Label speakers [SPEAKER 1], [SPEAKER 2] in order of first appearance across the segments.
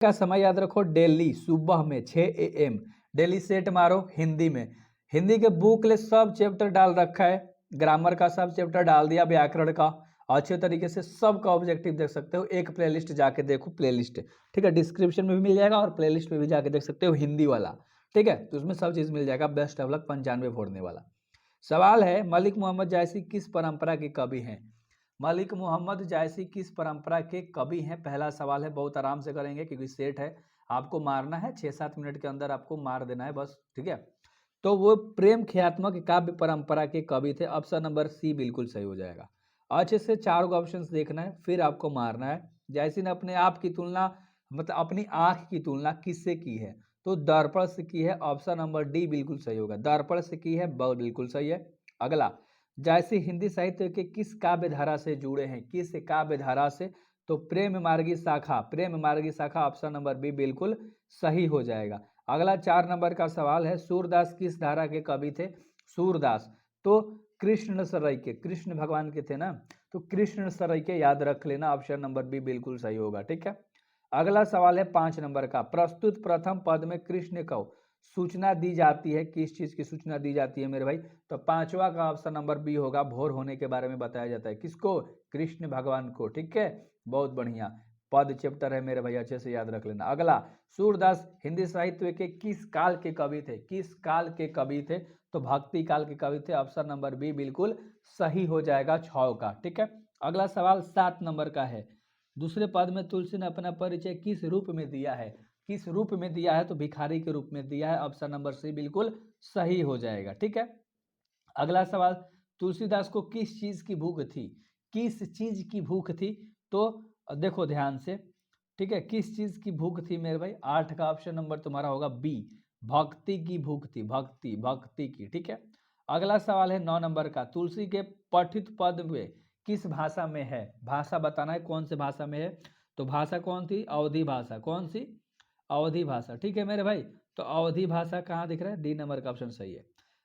[SPEAKER 1] का समय याद रखो, डेली सुबह में 6 AM डेली सेट मारो। हिंदी में, हिंदी के बुक ले सब चैप्टर डाल रखा है, ग्रामर का सब चैप्टर डाल दिया, व्याकरण का अच्छे तरीके से सबका ऑब्जेक्टिव देख सकते हो। एक प्लेलिस्ट जाके देखो, प्लेलिस्ट ठीक है, डिस्क्रिप्शन में भी मिल जाएगा और प्लेलिस्ट में भी जाके देख सकते हो हिंदी वाला, ठीक है। तो उसमें सब चीज मिल जाएगा। बेस्ट ऑफ लक 95 फोड़ने वाला। सवाल है, मलिक मोहम्मद जायसी किस परंपरा के कवि हैं? मलिक मोहम्मद जायसी किस परंपरा के कवि हैं? पहला सवाल है, बहुत आराम से करेंगे क्योंकि सेट है, आपको मारना है 6-7 मिनट के अंदर, आपको मार देना है बस, ठीक है। तो वो प्रेम ख्यात्मक काव्य परंपरा के कवि थे। ऑप्शन नंबर सी बिल्कुल सही हो जाएगा। अच्छे से 4 ऑप्शंस देखना है, फिर आपको मारना है। जायसी ने अपने आप की तुलना, मतलब अपनी आंख की तुलना किससे की है? तो दर्पण से की है। ऑप्शन नंबर डी बिल्कुल सही होगा, दर्पण से की है, बिल्कुल सही है। अगला, जैसे हिंदी साहित्य के किस काव्य धारा से जुड़े हैं? किस काव्य धारा से? तो प्रेम मार्गी शाखा, प्रेम मार्गी शाखा, ऑप्शन नंबर बी बिल्कुल सही हो जाएगा। अगला 4 नंबर का सवाल है, सूरदास किस धारा के कवि थे? सूरदास तो कृष्ण सराय के, कृष्ण भगवान के थे ना, तो कृष्ण सराय के याद रख लेना, ऑप्शन नंबर बी बिल्कुल सही होगा, ठीक है। अगला सवाल है 5 नंबर का, प्रस्तुत प्रथम पद में कृष्ण को सूचना दी जाती है, किस चीज की सूचना दी जाती है मेरे भाई? तो पांचवा का ऑप्शन नंबर बी होगा, भोर होने के बारे में बताया जाता है। किसको? कृष्ण भगवान को, ठीक है। बहुत बढ़िया, पद चैप्टर है मेरे भाई, अच्छे से याद रख लेना। अगला, सूरदास हिंदी साहित्य के किस काल के कवि थे? किस काल के कवि थे? तो भक्ति काल के कवि थे, ऑप्शन नंबर बी बिल्कुल सही हो जाएगा, 6 का, ठीक है। अगला सवाल 7 नंबर का है, दूसरे पद में तुलसी ने अपना परिचय किस रूप में दिया है? किस रूप में दिया है? तो भिखारी के रूप में दिया है, ऑप्शन नंबर सी बिल्कुल सही हो जाएगा, ठीक है। अगला सवाल, तुलसीदास को किस चीज की भूख थी? किस चीज की भूख थी? तो देखो ध्यान से, ठीक है, किस चीज की भूख थी मेरे भाई? 8 का ऑप्शन नंबर तुम्हारा होगा बी, भक्ति की भूख थी, भक्ति, भक्ति की, ठीक है। अगला सवाल है 9 नंबर का, तुलसी के पठित पद में किस भाषा में है? भाषा बताना है, कौन से भाषा में है? तो भाषा कौन थी? अवधी भाषा। कौन सी? अवधी भाषा, ठीक है मेरे भाई। तो अवधी भाषा कहाँ दिख रहा है? डी नंबर का ऑप्शन सही है।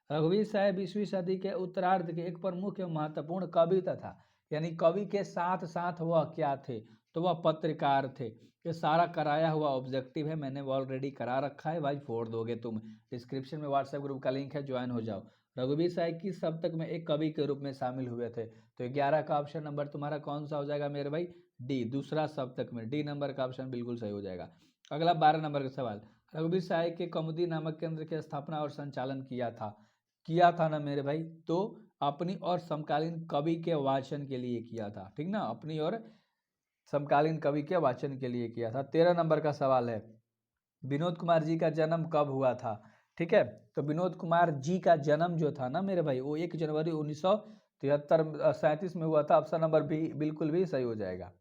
[SPEAKER 1] रघुवीर साहब 20वीं सदी के उत्तरार्ध के एक प्रमुख एवं महत्वपूर्ण कवि तथा, यानी कवि के साथ साथ वह क्या थे? तो वह पत्रकार थे। ये सारा कराया हुआ ऑब्जेक्टिव है, मैंने ऑलरेडी करा रखा है भाई, फोड़ दोगे तुम। डिस्क्रिप्शन में व्हाट्सएप ग्रुप का लिंक है, ज्वाइन हो जाओ। रघुवीर साहब किस शब्द में एक कवि के रूप में शामिल हुए थे? तो 11 का ऑप्शन नंबर तुम्हारा कौन सा हो जाएगा मेरे भाई? डी, दूसरा सप्तक में, डी नंबर का ऑप्शन बिल्कुल सही हो जाएगा। अगला 12 नंबर का सवाल, रघुवीर साहब के कौमुदी नामक केंद्र की स्थापना और संचालन किया था ना मेरे भाई? तो अपनी और समकालीन कवि के वाचन के लिए किया था, ठीक ना, अपनी और समकालीन कवि के वाचन के लिए किया था। 13 नंबर का सवाल है, विनोद कुमार जी का जन्म कब हुआ था? ठीक है, तो विनोद कुमार जी का जन्म जो था ना मेरे भाई, वो 1 जनवरी 1937 में हुआ था, ऑप्शन नंबर बी बिल्कुल भी सही हो जाएगा।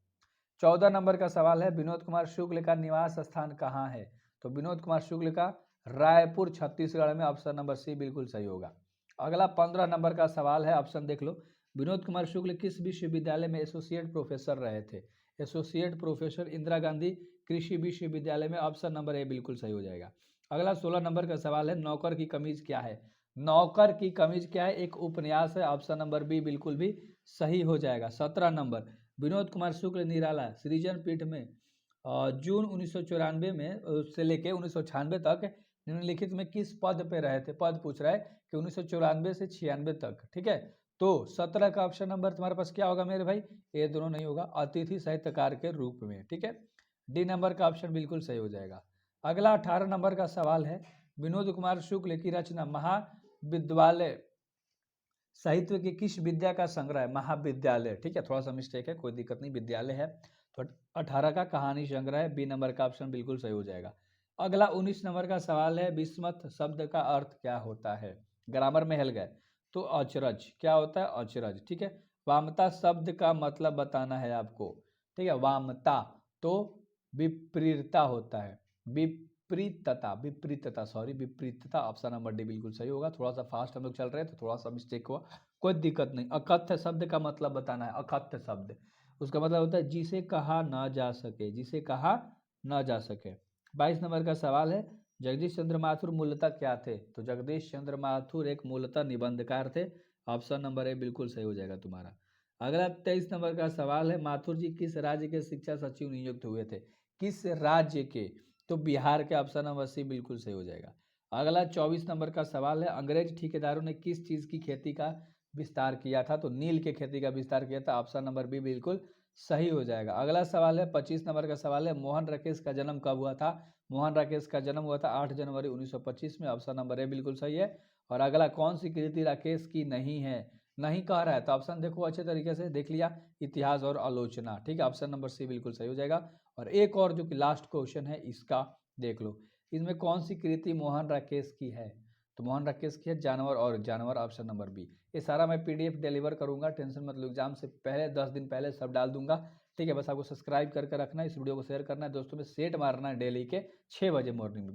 [SPEAKER 1] 14 नंबर का सवाल है, विनोद कुमार शुक्ल का निवास स्थान कहाँ है? तो विनोद कुमार शुक्ल का रायपुर छत्तीसगढ़ में, ऑप्शन नंबर सी बिल्कुल सही होगा। अगला 15 नंबर का सवाल है, ऑप्शन देख लो, विनोद कुमार शुक्ल किस विश्वविद्यालय में एसोसिएट प्रोफेसर रहे थे? एसोसिएट प्रोफेसर इंदिरा गांधी कृषि विश्वविद्यालय में, ऑप्शन नंबर ए बिल्कुल सही हो जाएगा। अगला 16 नंबर का सवाल है, नौकर की कमीज क्या है? नौकर की कमीज क्या है? एक उपन्यास है, ऑप्शन नंबर बी बिल्कुल भी सही हो जाएगा। 17 नंबर, विनोद कुमार शुक्ल निराला सृजन पीठ में जून 1994 में से लेके 1996 तक निम्नलिखित में किस पद पे रहे थे? पद पूछ रहा है कि 1994 से 96 तक, ठीक है। तो 17 का ऑप्शन नंबर तुम्हारे पास क्या होगा मेरे भाई? ये दोनों नहीं होगा, अतिथि साहित्यकार के रूप में, ठीक है। डी नंबर का ऑप्शन बिल्कुल सही हो जाएगा। अगला 18 नंबर का सवाल है, विनोद कुमार शुक्ल की रचना महाविद्यालय साहित्य की किस विद्या का संग्रह है? महाविद्यालय, ठीक है, थोड़ा सा मिस्टेक है, कोई दिक्कत नहीं, विद्यालय है। तो 18 का कहानी संग्रह है, बी नंबर का ऑप्शन बिल्कुल सही हो जाएगा। अगला 19 नंबर का सवाल है, विस्मत शब्द का अर्थ क्या होता है? ग्रामर में हिल गए तो अचरज, क्या होता है? अचरज, ठीक है। वामता शब्द का मतलब बताना है आपको, ठीक है। वामता तो विपरीतता होता है, विपरीतता, विपरीतता, सॉरी विपरीतता, ऑप्शन नंबर डी बिल्कुल सही होगा। थोड़ा सा फास्ट हम लोग चल रहे हैं तो थोड़ा सा मिस्टेक हुआ, कोई दिक्कत नहीं। अकथ्य शब्द का मतलब बताना है, अकथ्य शब्द उसका मतलब होता है जिसे कहा ना जा सके, जिसे कहा ना जा सके। 22 नंबर का सवाल है, जगदीश चंद्र माथुर मूलतः क्या थे? तो जगदीश चंद्र माथुर एक मूलतः निबंधकार थे, ऑप्शन नंबर ए बिल्कुल सही हो जाएगा तुम्हारा। अगला 23 नंबर का सवाल है, माथुर जी किस राज्य के शिक्षा सचिव नियुक्त हुए थे? किस राज्य के? तो बिहार के, ऑप्शन नंबर सी बिल्कुल सही हो जाएगा। अगला 24 नंबर का सवाल है, अंग्रेज ठेकेदारों ने किस चीज की खेती का विस्तार किया था? तो नील के खेती का विस्तार किया था, ऑप्शन नंबर बी बिल्कुल सही हो जाएगा। अगला सवाल है 25 नंबर का सवाल है, मोहन राकेश का जन्म कब हुआ था? मोहन राकेश का जन्म हुआ था 8 जनवरी 1925 में, ऑप्शन नंबर ए बिल्कुल सही है। और अगला, कौन सी कृति राकेश की नहीं है? नहीं कह रहा है तो ऑप्शन देखो अच्छे तरीके से देख लिया, इतिहास और आलोचना, ठीक है, ऑप्शन नंबर सी बिल्कुल सही हो जाएगा। और एक और जो कि लास्ट क्वेश्चन है इसका देख लो, इसमें कौन सी कृति मोहन राकेश की है? तो मोहन राकेश की है जानवर और जानवर, ऑप्शन नंबर बी। ये सारा मैं पीडीएफ डिलीवर करूंगा, टेंशन मत लो, एग्जाम से पहले 10 दिन पहले सब डाल दूंगा, ठीक है। बस आपको सब्सक्राइब करके रखना है, इस वीडियो को शेयर करना है दोस्तों में, सेट मारना है डेली के 6 बजे मॉर्निंग में।